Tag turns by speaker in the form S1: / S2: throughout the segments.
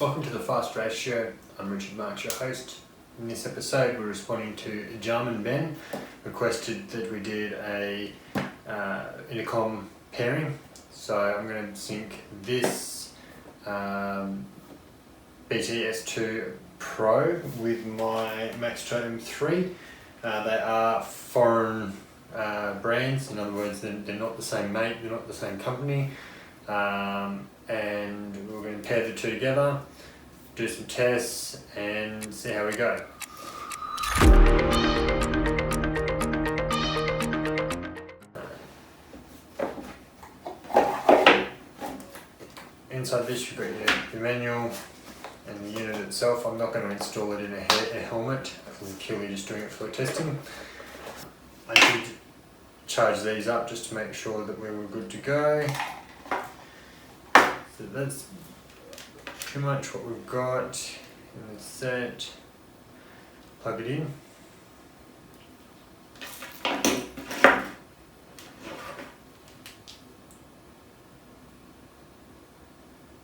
S1: Welcome to the Fast Race Show. I'm Richard Marks, your host. In this episode, we're responding to Jarman Ben, requested that we did a Intercom pairing. So I'm going to sync this BT-S2 Pro with my Maxto M3. They are foreign brands. In other words, they're not the same make, they're not the same company. And we're going to pair the two together, do some tests and see how we go. Inside this you've got your manual and the unit itself. I'm not going to install it in a helmet, I'm purely just doing it for testing. I did charge these up just to make sure that we were good to go. So that's pretty much what we've got in the set. Plug it in.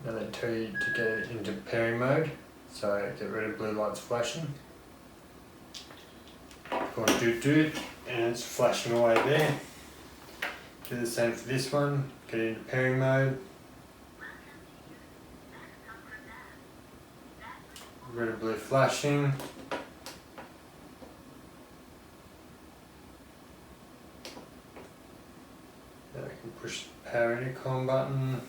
S1: Now they tell you to get it into pairing mode, so get rid of blue lights flashing. Go on do and it's flashing away there. Do the same for this one, get it into pairing mode. Red and blue flashing. Now we can push the power intercom button.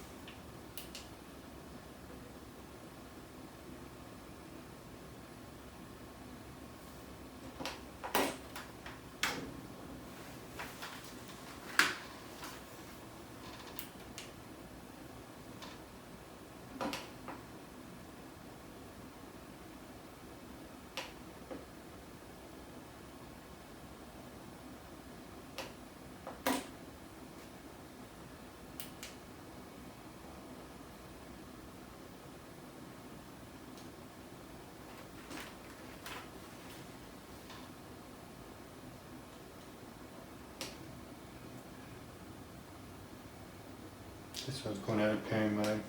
S1: This one's gone out of pairing mode.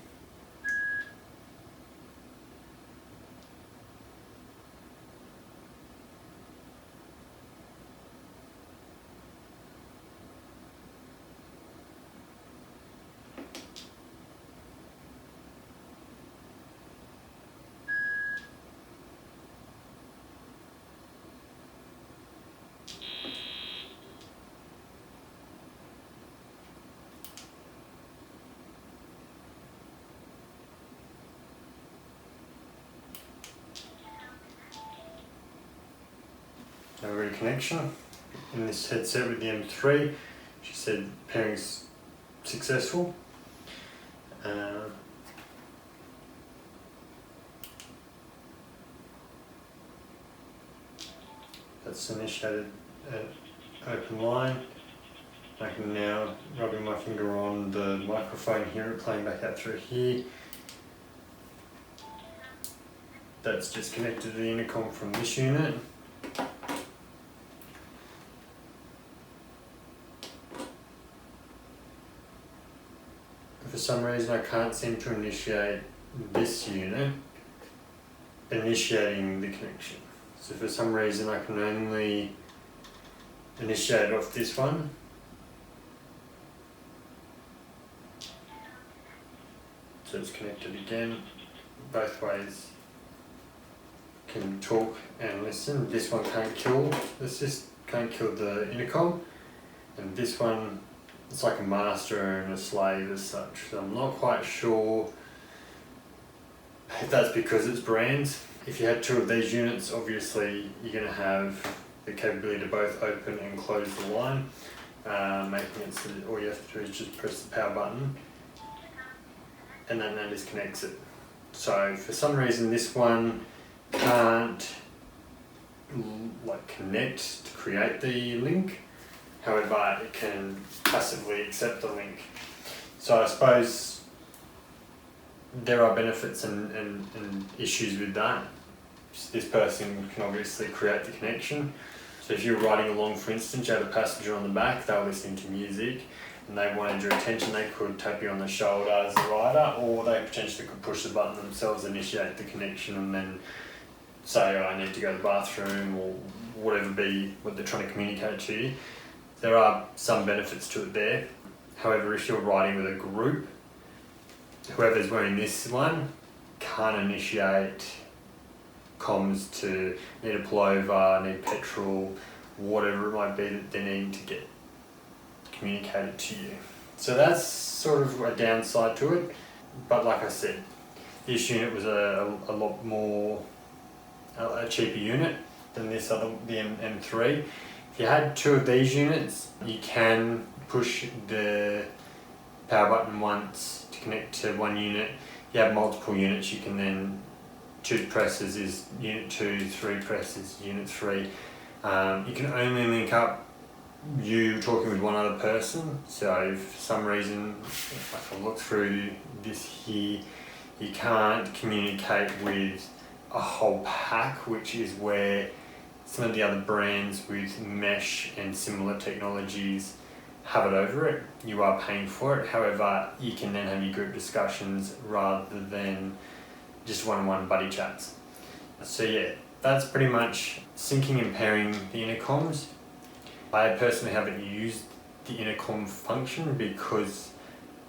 S1: Now we're in connection in this headset with the M3. She said pairing's successful. That's initiated an open line. I can now rubbing my finger on the microphone here, playing back out through here. That's just connected to the intercom from this unit. For some reason I can't seem to initiate this unit initiating the connection. So for some reason I can only initiate off this one. So it's connected again, both ways can talk and listen. This one can't kill the intercom, and this one, it's like a master and a slave as such. So I'm not quite sure if that's because it's brands. If you had two of these units, obviously you're going to have the capability to both open and close the line, making it so that all you have to do is just press the power button and then that disconnects it. So for some reason this one can't connect to create the link. However, it can passively accept the link. So I suppose there are benefits and issues with that. This person can obviously create the connection. So if you're riding along, for instance, you have a passenger on the back, they're listening to music, and they wanted your attention, they could tap you on the shoulder as the rider, or they potentially could push the button themselves, initiate the connection, and then say, I need to go to the bathroom, or whatever be what they're trying to communicate to you. There are some benefits to it there. However, if you're riding with a group, whoever's wearing this one can't initiate comms to need a pullover, need petrol, whatever it might be that they need to get communicated to you. So that's sort of a downside to it. But like I said, this unit was a lot more, a cheaper unit than this other, the M3. If you had two of these units, you can push the power button once to connect to one unit. If you have multiple units, you can then choose presses is unit 2, 3 presses, unit 3. You can only link up you talking with one other person. So if for some reason, if I look through this here, you can't communicate with a whole pack, which is where some of the other brands with mesh and similar technologies have it over it. You are paying for it. However, you can then have your group discussions rather than just one-on-one buddy chats. So yeah, that's pretty much syncing and pairing the intercoms. I personally haven't used the intercom function because,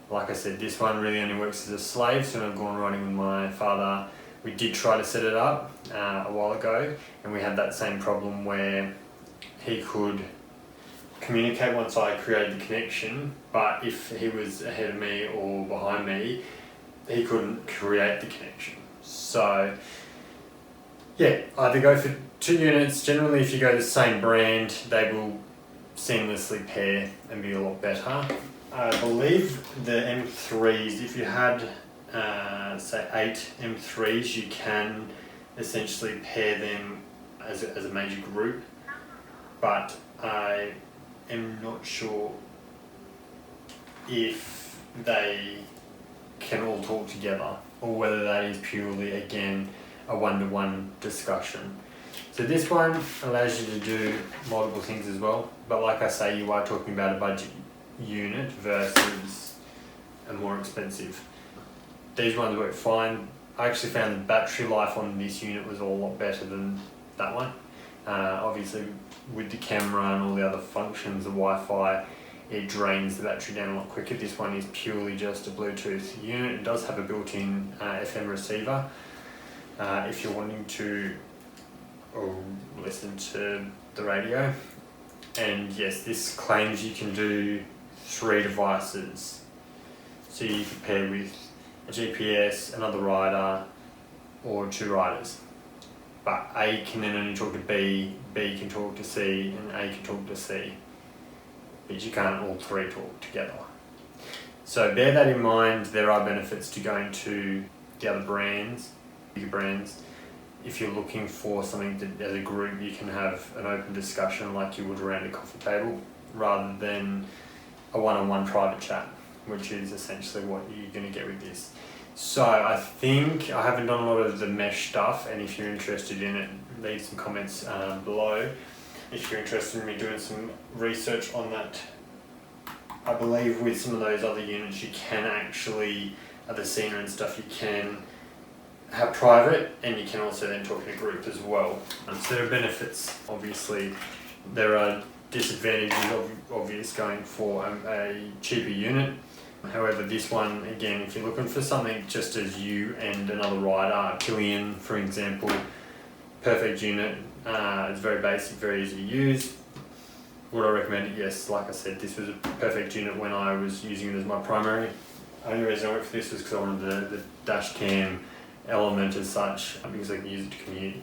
S1: like I said, this one really only works as a slave. So when I've gone riding with my father, we did try to set it up a while ago, and we had that same problem where he could communicate once I created the connection, but if he was ahead of me or behind me, he couldn't create the connection. So yeah, either go for 2 units. Generally, if you go the same brand, they will seamlessly pair and be a lot better. I believe the M3s, if you had say 8 M3s, you can essentially pair them as a major group, but I am not sure if they can all talk together or whether that is purely, again, a one-to-one discussion. So this one allows you to do multiple things as well, but like I say, you are talking about a budget unit versus a more expensive. These ones work fine. I actually found the battery life on this unit was a lot better than that one. Obviously with the camera and all the other functions, the Wi-Fi, it drains the battery down a lot quicker. This one is purely just a Bluetooth unit. It does have a built-in FM receiver if you're wanting to listen to the radio. And yes, this claims you can do 3 devices. So you can pair with a GPS, another rider, or 2 riders. But A can then only talk to B, B can talk to C, and A can talk to C. But you can't all 3 talk together. So bear that in mind. There are benefits to going to the other brands, bigger brands. If you're looking for something that as a group you can have an open discussion like you would around a coffee table, rather than a one-on-one private chat, which is essentially what you're going to get with this. So I think I haven't done a lot of the mesh stuff, and if you're interested in it, leave some comments below. If you're interested in me doing some research on that, I believe with some of those other units you can actually, the Cena and stuff, you can have private, and you can also then talk in a group as well. So there are benefits. Obviously there are disadvantages obvious going for a cheaper unit. However, this one, again, if you're looking for something just as you and another rider, a Killian for example, perfect unit. It's very basic, very easy to use. Would I recommend it? Yes, like I said, this was a perfect unit when I was using it as my primary. The only reason I went for this was because I wanted the dash cam element as such, because I can use it to commute.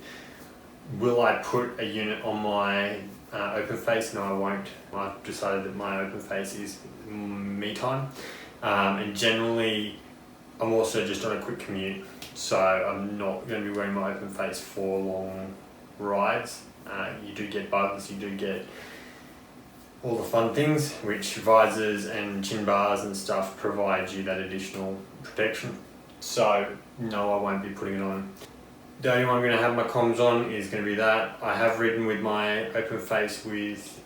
S1: Will I put a unit on my open face? No, I won't. I've decided that my open face is me time. And generally, I'm also just on a quick commute, so I'm not going to be wearing my open face for long rides. You do get bugs, you do get all the fun things, which visors and chin bars and stuff provide you that additional protection. So no, I won't be putting it on. The only one I'm going to have my comms on is going to be that. I have ridden with my open face with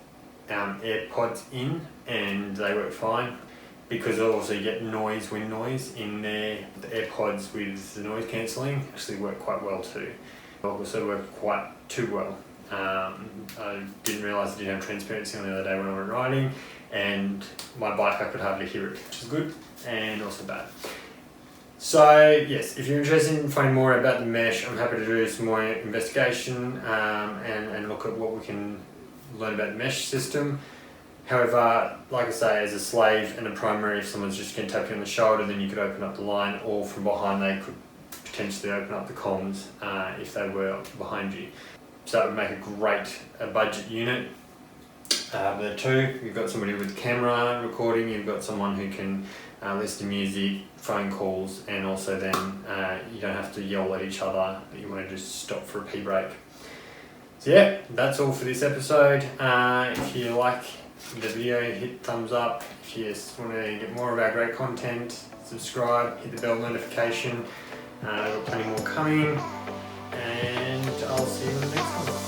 S1: AirPods in and they work fine, because also you get wind noise in there. The AirPods with the noise cancelling actually work quite well too. Also work quite too well. I didn't realise I didn't have transparency on the other day when I went riding, and my bike I could hardly hear it, which is good and also bad. So yes, if you're interested in finding more about the mesh, I'm happy to do some more investigation and look at what we can learn about the mesh system. However, like I say, as a slave and a primary, if someone's just going to tap you on the shoulder, then you could open up the line, or from behind they could potentially open up the comms if they were behind you. So that would make a great budget unit. The two, you've got somebody with camera recording, you've got someone who can listen to music, phone calls, and also then you don't have to yell at each other, but you want to just stop for a pee break. So yeah, that's all for this episode. If you like the video, hit thumbs up. If you just want to get more of our great content, subscribe, hit the bell notification. We've got plenty more coming, and I'll see you in the next one.